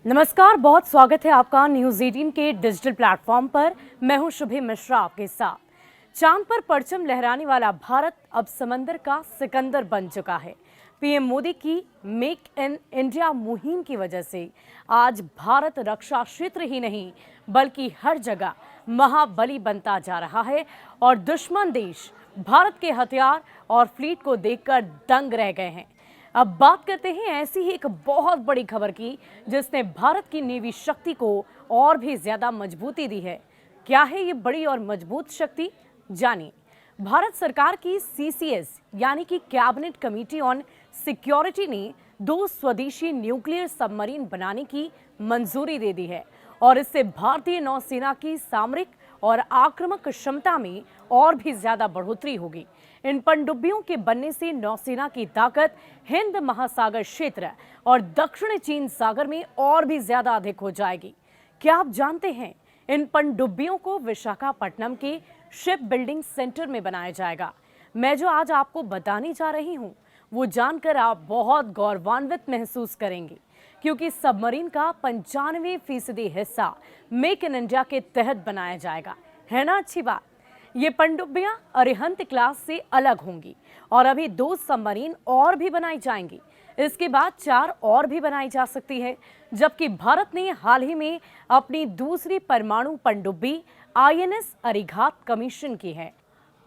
नमस्कार, बहुत स्वागत है आपका न्यूज़ 18 के डिजिटल प्लेटफॉर्म पर। मैं हूं शुभि मिश्रा आपके साथ। चांद पर परचम लहराने वाला भारत अब समंदर का सिकंदर बन चुका है। पीएम मोदी की मेक इन इंडिया मुहिम की वजह से आज भारत रक्षा क्षेत्र ही नहीं बल्कि हर जगह महाबली बनता जा रहा है और दुश्मन देश भारत के हथियार और फ्लीट को देखकर दंग रह गए हैं। अब बात करते हैं ऐसी ही एक बहुत बड़ी खबर की जिसने भारत की नेवी शक्ति को और भी ज्यादा मजबूती दी है। क्या है ये बड़ी और मजबूत शक्ति, जानिए। भारत सरकार की सीसीएस यानी कि कैबिनेट कमेटी ऑन सिक्योरिटी ने 2 स्वदेशी न्यूक्लियर सबमरीन बनाने की मंजूरी दे दी है और इससे भारतीय नौसेना की सामरिक और आक्रामक क्षमता में और भी ज्यादा बढ़ोतरी होगी। इन पनडुब्बियों के बनने से नौसेना की ताकत हिंद महासागर क्षेत्र और दक्षिण चीन सागर में और भी ज्यादा अधिक हो जाएगी। क्या आप जानते हैं, इन पनडुब्बियों को विशाखापट्टनम के शिप बिल्डिंग सेंटर में बनाया जाएगा। मैं जो आज आपको बताने जा रही हूं, वो जानकर आप बहुत गौरवान्वित महसूस करेंगे, क्योंकि सबमरीन का 95% हिस्सा मेक इन इंडिया के तहत बनाया जाएगा। है ना अच्छी बात। ये पनडुब्बियां अरिहंत क्लास से अलग होंगी और अभी 2 सबमरीन और भी बनाई जाएंगी। इसके बाद 4 और भी बनाई जा सकती है, जबकि भारत ने हाल ही में अपनी दूसरी परमाणु पनडुब्बी आईएनएस अरिघात कमीशन की है।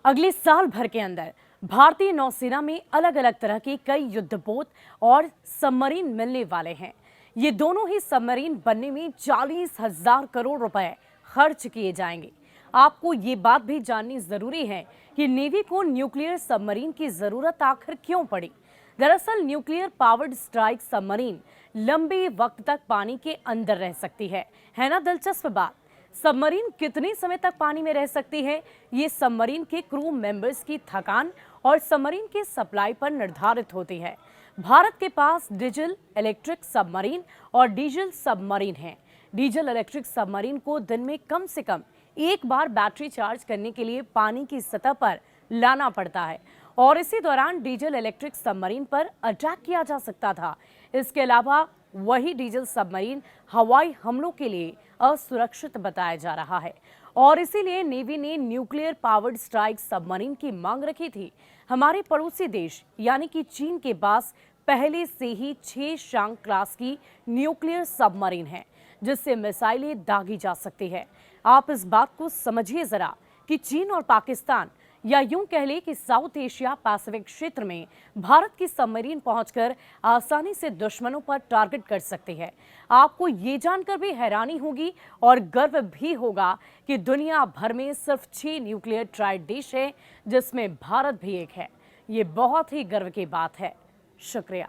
अगले साल भर के अंदर भारतीय नौसेना में अलग अलग तरह के कई युद्धपोत और सबमरीन मिलने वाले हैं। ये दोनों ही सबमरीन बनने में 40,000 करोड़ रुपए खर्च किए जाएंगे। आपको ये बात भी जाननी जरूरी है कि नेवी को न्यूक्लियर सबमरीन की जरूरत आखिर क्यों पड़ी। दरअसल न्यूक्लियर पावर्ड स्ट्राइक सबमरीन लंबे वक्त तक पानी के अंदर रह सकती है ना दिलचस्प बात। सबमरीन कितने समय तक पानी में रह सकती है, ये सबमरीन के क्रू मेंबर्स की थकान और सबमरीन के सप्लाई पर निर्धारित होती है। भारत के पास डीजल इलेक्ट्रिक सबमरीन और डीजल सबमरीन है। डीजल इलेक्ट्रिक सबमरीन को दिन में कम से कम एक बार बैटरी चार्ज करने के लिए पानी की सतह पर लाना पड़ता है और इसी दौरान डीजल इलेक्ट्रिक सबमरीन पर अटैक किया जा सकता था। इसके अलावा वही डीजल सबमरीन हवाई हमलों के लिए असुरक्षित बताया जा रहा है और इसीलिए नेवी ने न्यूक्लियर पावर्ड स्ट्राइक सबमरीन की मांग रखी थी। हमारे पड़ोसी देश यानी कि चीन के पास पहले से ही 6 शांग क्लास की न्यूक्लियर सबमरीन है, जिससे मिसाइलें दागी जा सकती है। आप इस बात को समझिए जरा कि चीन और पाकिस्तान, या यूं कह ले कि साउथ एशिया पैसिफिक क्षेत्र में भारत की सबमरीन पहुंचकर आसानी से दुश्मनों पर टारगेट कर सकती है। आपको ये जानकर भी हैरानी होगी और गर्व भी होगा कि दुनिया भर में सिर्फ 6 न्यूक्लियर ट्राइड देश है, जिसमें भारत भी एक है। ये बहुत ही गर्व की बात है। शुक्रिया।